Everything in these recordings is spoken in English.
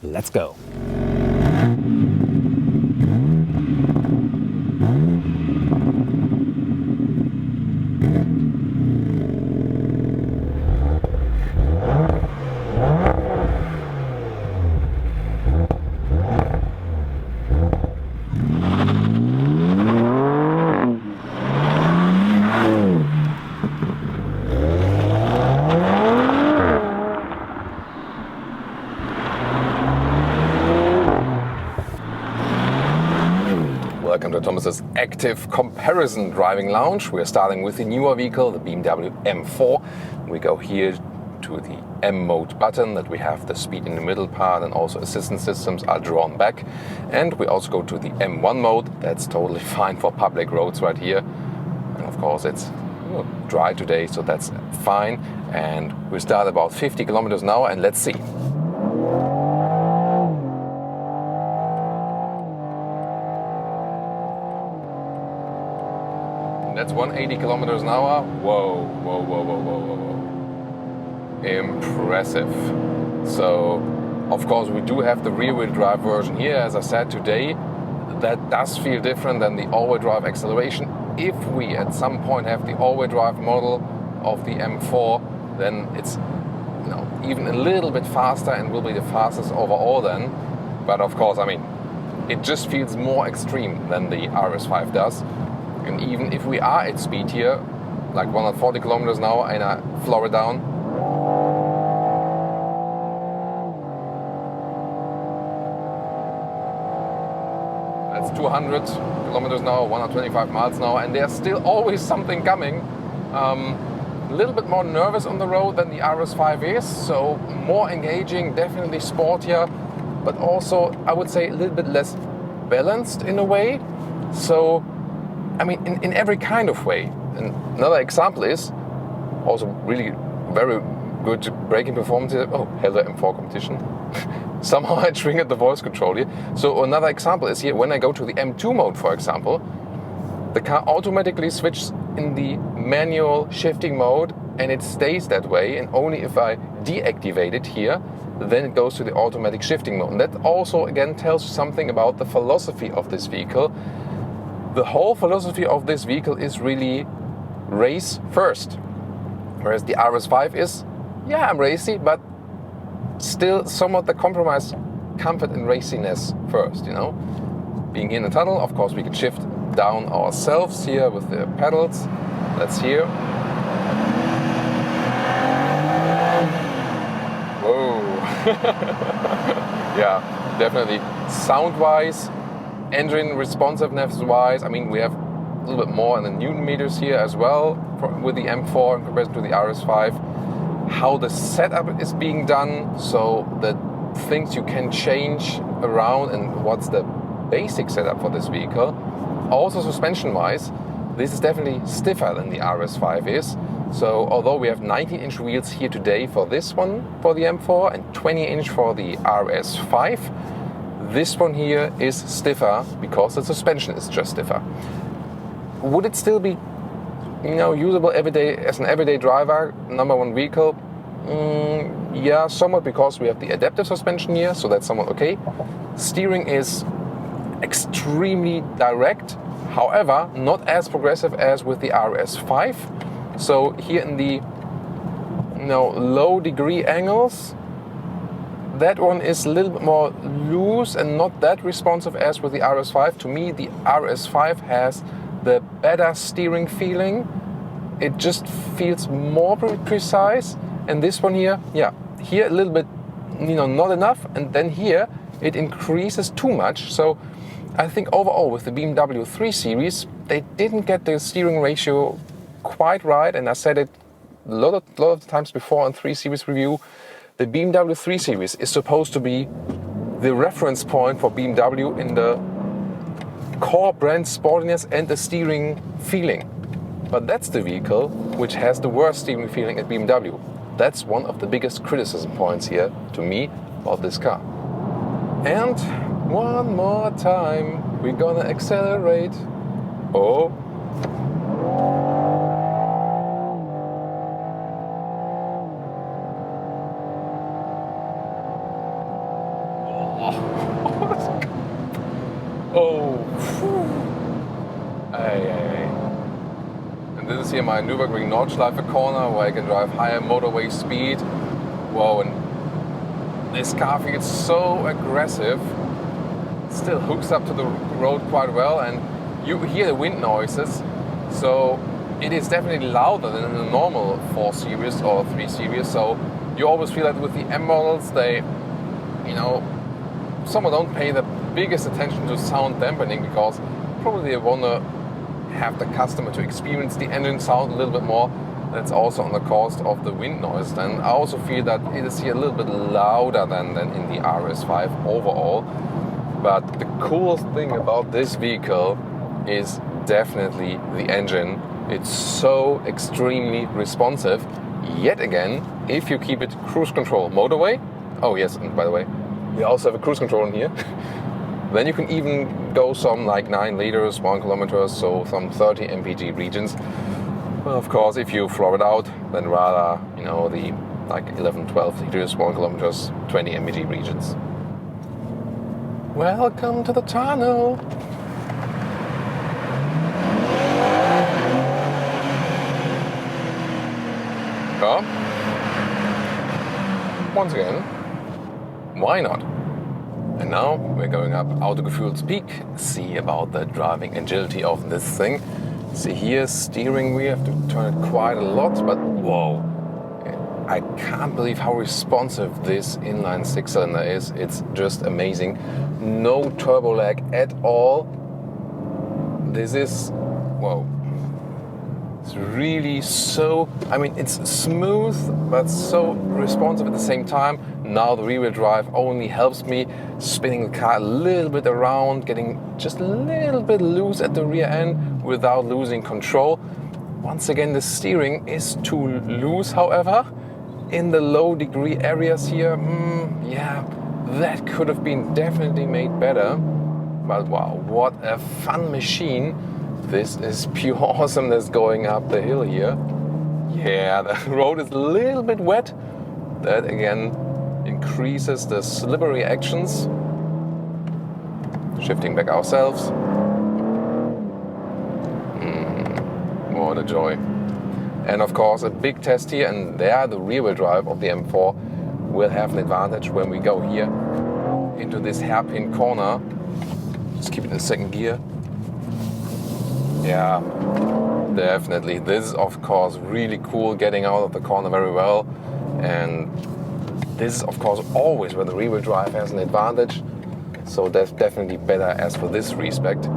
Let's go! Welcome to Thomas's active comparison driving lounge. We're starting with the newer vehicle, the BMW M4. We go here to the M mode button that we have the speed in the middle part, and also assistance systems are drawn back. And we also go to the M1 mode. That's totally fine for public roads right here. And of course it's dry today, so that's fine. And we start about 50 kilometers an hour, and let's see. That's 180 kilometers an hour. Whoa, whoa, whoa, whoa, whoa, whoa, whoa. Impressive. So, of course, we do have the rear-wheel drive version here. As I said today, that does feel different than the all-wheel drive acceleration. If we at some point have the all-wheel drive model of the M4, then it's even a little bit faster and will be the fastest overall then. But of course, I mean, it just feels more extreme than the Rs5 does. And even if we are at speed here, like 140 kilometers an hour, and I floor it down, that's 200 kilometers an hour, 125 miles an hour, and there's still always something coming. A little bit more nervous on the road than the Rs5 is, so more engaging, definitely sportier, but also I would say a little bit less balanced in a way. So I mean, in every kind of way. And another example is also really very good braking performance. Oh, hello M4 competition. Somehow I triggered the voice control here. So another example is here, when I go to the M2 mode, for example, the car automatically switches in the manual shifting mode, and it stays that way. And only if I deactivate it here, then it goes to the automatic shifting mode. And that also, again, tells you something about the philosophy of this vehicle. The whole philosophy of this vehicle is really race first. Whereas the Rs5 is, yeah, I'm racy, but still somewhat the compromise comfort and raciness first, Being in the tunnel, of course, we can shift down ourselves here with the pedals. That's here. Whoa. Yeah, definitely sound-wise, engine responsiveness-wise, I mean, we have a little bit more in the Newton meters here as well with the M4 in comparison to the Rs5. How the setup is being done, so the things you can change around, and what's the basic setup for this vehicle. Also suspension-wise, this is definitely stiffer than the Rs5 is. So although we have 19-inch wheels here today for this one, for the M4, and 20-inch for the Rs5, this one here is stiffer because the suspension is just stiffer. Would it still be, usable everyday as an everyday driver, number one vehicle? Yeah, somewhat, because we have the adaptive suspension here, so that's somewhat okay. Steering is extremely direct, however, not as progressive as with the Rs5. So here in the low degree angles, that one is a little bit more loose and not that responsive as with the Rs5. To me, the Rs5 has the better steering feeling. It just feels more precise. And this one here, yeah, here a little bit, not enough. And then here it increases too much. So I think overall with the BMW 3 Series, they didn't get the steering ratio quite right. And I said it a lot of times before on 3 Series review. The BMW 3 Series is supposed to be the reference point for BMW in the core brand sportiness and the steering feeling. But that's the vehicle which has the worst steering feeling at BMW. That's one of the biggest criticism points here, to me, about this car. And one more time, we're gonna accelerate. Oh. Oh. Hey. And this is here my Nürburgring Nordschleife corner where I can drive higher motorway speed. Whoa, and this car feels so aggressive. Still hooks up to the road quite well, and you hear the wind noises. So it is definitely louder than the normal 4 Series or 3 Series. So you always feel that with the M models, they, someone don't pay the biggest attention to sound dampening because probably they want to have the customer to experience the engine sound a little bit more. That's also on the cost of the wind noise. And I also feel that it is here a little bit louder than in the RS5 overall. But the coolest thing about this vehicle is definitely the engine. It's so extremely responsive. Yet again, if you keep it cruise control motorway. Oh yes, and by the way, we also have a cruise control in here. Then you can even go some like 9 liters, 1 kilometer, so some 30 mpg regions. Well, of course, if you floor it out, then rather, the like 11, 12 liters, 1 kilometers, 20 mpg regions. Welcome to the tunnel. Well, once again, why not? And now we're going up Autogefühl's peak, see about the driving agility of this thing. See here, steering wheel, have to turn it quite a lot, but whoa. I can't believe how responsive this inline 6-cylinder is. It's just amazing. No turbo lag at all. This is, whoa. It's really it's smooth, but so responsive at the same time. Now the rear-wheel drive only helps me spinning the car a little bit around, getting just a little bit loose at the rear end without losing control. Once again, the steering is too loose, however. In the low degree areas here, that could have been definitely made better. But wow, what a fun machine. This is pure awesomeness going up the hill here. Yeah, the road is a little bit wet. That again increases the slippery actions. Shifting back ourselves. What a joy. And of course a big test here, and there the rear-wheel drive of the M4 will have an advantage when we go here into this hairpin corner. Just keep it in second gear. Yeah, definitely. This is of course really cool, getting out of the corner very well. And this is of course always where the rear-wheel drive has an advantage. So that's definitely better as for this respect.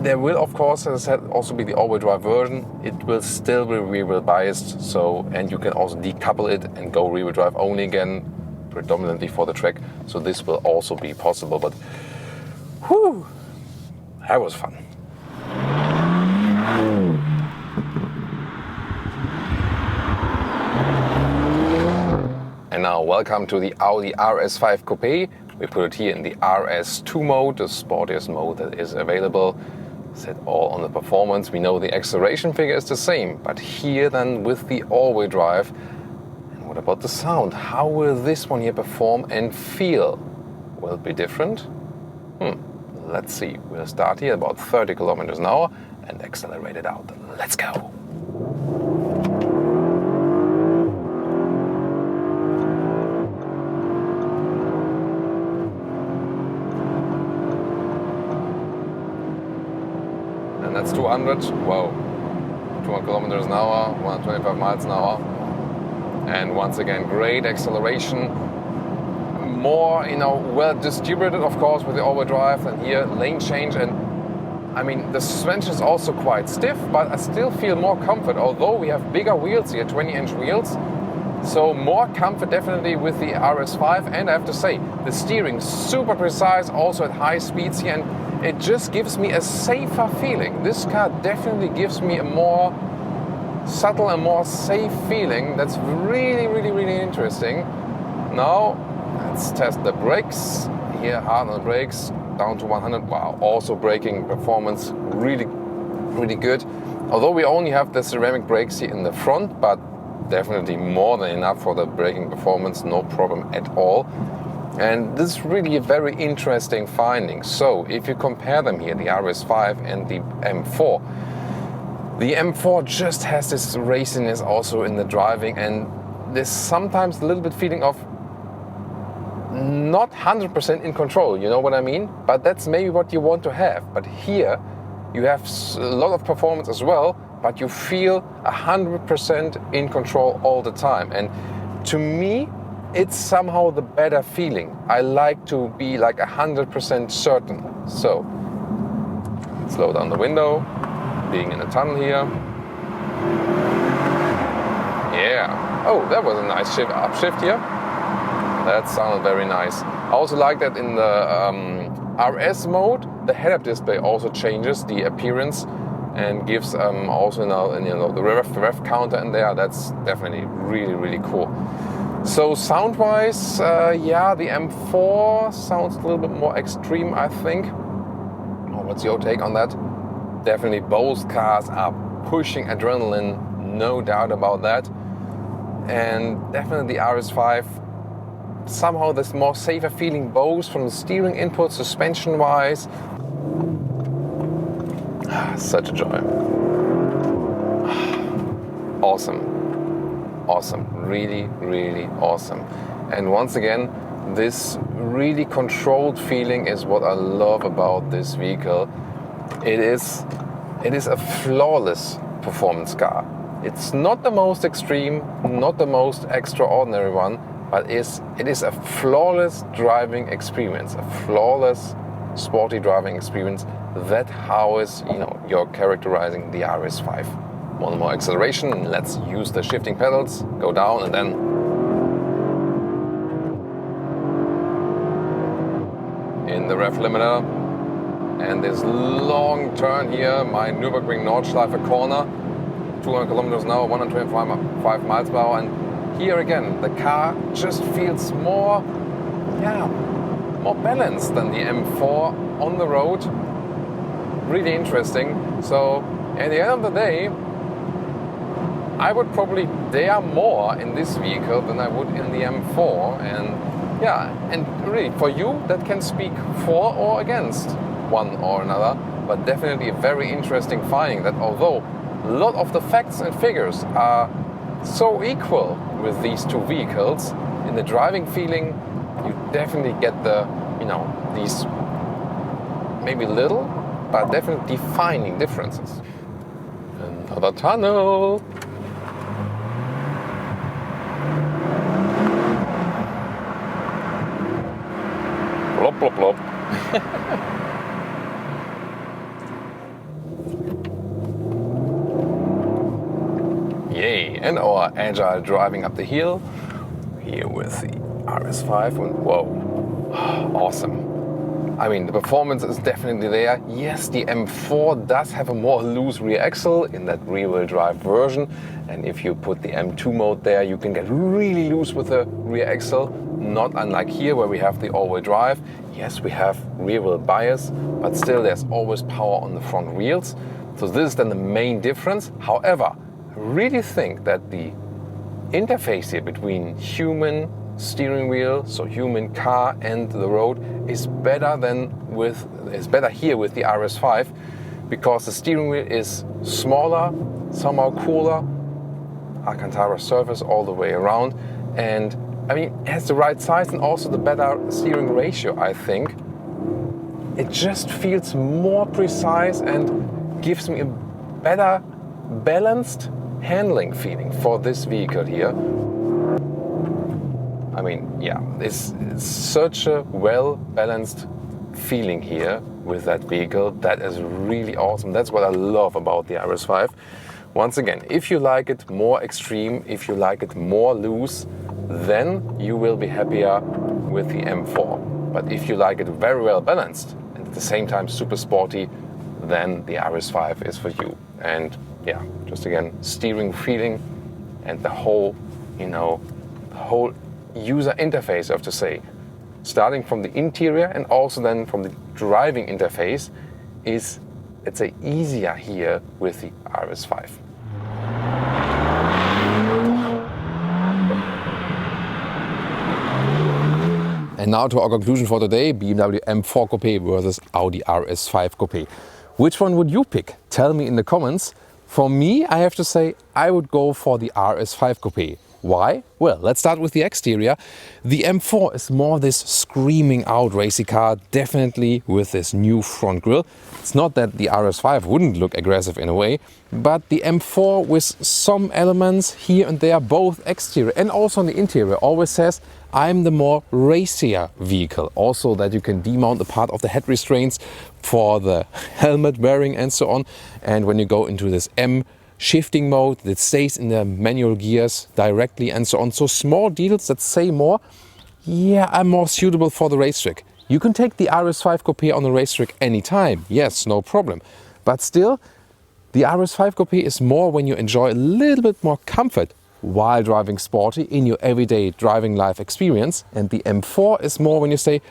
There will of course, as I said, also be the all-wheel drive version. It will still be rear-wheel biased, and you can also decouple it and go rear-wheel drive only again, predominantly for the track. So this will also be possible, but whew, that was fun. And now welcome to the Audi RS5 Coupe. We put it here in the RS2 mode, the sportiest mode that is available. Set all on the performance. We know the acceleration figure is the same, but here then with the all-wheel drive. And what about the sound? How will this one here perform and feel? Will it be different? Let's see. We'll start here about 30 kilometers an hour and accelerate it out. Let's go. And that's 200. Whoa. 200 kilometers an hour, 125 miles an hour. And once again, great acceleration. More, well distributed, of course, with the all-wheel drive, and here lane change. And I mean, the suspension is also quite stiff, but I still feel more comfort, although we have bigger wheels here, 20-inch wheels. So more comfort definitely with the RS5. And I have to say, the steering super precise, also at high speeds here, and it just gives me a safer feeling. This car definitely gives me a more subtle and more safe feeling. That's really, really, really interesting. Now, let's test the brakes. Here, hard on the brakes, down to 100. Wow, also braking performance really, really good. Although we only have the ceramic brakes here in the front, but definitely more than enough for the braking performance, no problem at all. And this is really a very interesting finding. So if you compare them here, the RS5 and the M4, the M4 just has this raciness also in the driving, and there's sometimes a little bit feeling of not 100% in control, you know what I mean? But that's maybe what you want to have. But here you have a lot of performance as well, but you feel 100% in control all the time. And to me, it's somehow the better feeling. I like to be like 100% certain. So, slow down the window, being in a tunnel here. Yeah. Oh, that was a nice upshift here. That sounded very nice. I also like that in the RS mode, the head-up display also changes the appearance and gives also the rev counter in there. That's definitely really, really cool. So sound-wise, yeah, the M4 sounds a little bit more extreme, I think. Oh, what's your take on that? Definitely both cars are pushing adrenaline, no doubt about that. And definitely the RS5, somehow this more safer feeling both from the steering input, suspension-wise. Such a joy. Awesome. Awesome, really, really awesome. And once again, this really controlled feeling is what I love about this vehicle. It is a flawless performance car. It's not the most extreme, not the most extraordinary one, but it is a flawless driving experience, a flawless sporty driving experience. That's how you're characterizing the RS5. One more acceleration, let's use the shifting pedals, go down and then in the rev limiter. And this long turn here, my Nürburgring Nordschleife corner, 200 kilometers an hour, 125 miles per hour. And here again, the car just feels more balanced than the M4 on the road. Really interesting. So at the end of the day, I would probably dare more in this vehicle than I would in the M4. And really for you, that can speak for or against one or another, but definitely a very interesting finding that although a lot of the facts and figures are so equal with these two vehicles, in the driving feeling, you definitely get these maybe little, but definitely defining differences. Another tunnel. Plop, plop, plop. Yay, and our agile driving up the hill here with the RS5. And whoa, awesome. I mean, the performance is definitely there. Yes, the M4 does have a more loose rear axle in that rear-wheel drive version. And if you put the M2 mode there, you can get really loose with the rear axle. Not unlike here where we have the all-wheel drive. Yes, we have rear-wheel bias, but still there's always power on the front wheels. So this is then the main difference. However, I really think that the interface here between human steering wheel, so human car and the road, is better here with the RS5 because the steering wheel is smaller, somehow cooler, Alcantara surface all the way around, and I mean it has the right size and also the better steering ratio. I think it just feels more precise and gives me a better balanced handling feeling for this vehicle here. I mean, yeah, it's such a well-balanced feeling here with that vehicle. That is really awesome. That's what I love about the RS5. Once again, if you like it more extreme, if you like it more loose, then you will be happier with the M4. But if you like it very well balanced and at the same time super sporty, then the RS5 is for you. And yeah, just again, steering feeling and the whole user interface, I have to say, starting from the interior and also then from the driving interface, is, let's say, easier here with the RS5. And now to our conclusion for today, BMW M4 Coupe versus Audi Rs5 Coupe. Which one would you pick? Tell me in the comments. For me, I have to say, I would go for the Rs5 Coupe. Why? Well, let's start with the exterior. The M4 is more this screaming out racy car, definitely with this new front grille. It's not that the Rs5 wouldn't look aggressive in a way, but the M4 with some elements here and there, both exterior and also on the interior, always says, I'm the more racier vehicle. Also that you can demount a part of the head restraints for the helmet wearing and so on. And when you go into this M shifting mode, that stays in the manual gears directly and so on. So small details that say more, yeah, I'm more suitable for the racetrack. You can take the Rs5 Coupe on the racetrack anytime, yes, no problem. But still, the Rs5 Coupe is more when you enjoy a little bit more comfort while driving sporty in your everyday driving life experience. And the M4 is more when you say,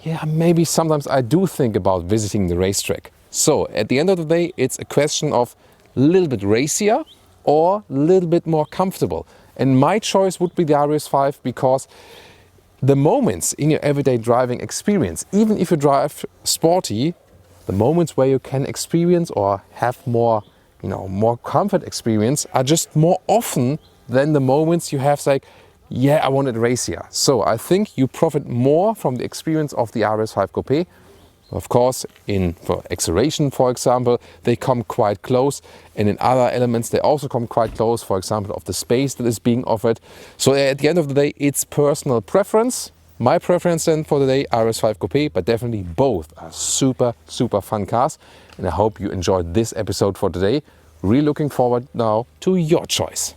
yeah, maybe sometimes I do think about visiting the racetrack. So at the end of the day, it's a question of a little bit racier or a little bit more comfortable. And my choice would be the Rs5 because the moments in your everyday driving experience, even if you drive sporty, the moments where you can experience or have more, more comfort experience are just more often than the moments you have like, yeah, I want it racier. So I think you profit more from the experience of the Rs5 Coupe. Of course, for acceleration, for example, they come quite close, and in other elements they also come quite close, for example, of the space that is being offered. So at the end of the day, it's personal preference. My preference then for the day, Rs5 Coupe, but definitely both are super, super fun cars. And I hope you enjoyed this episode for today. Really looking forward now to your choice.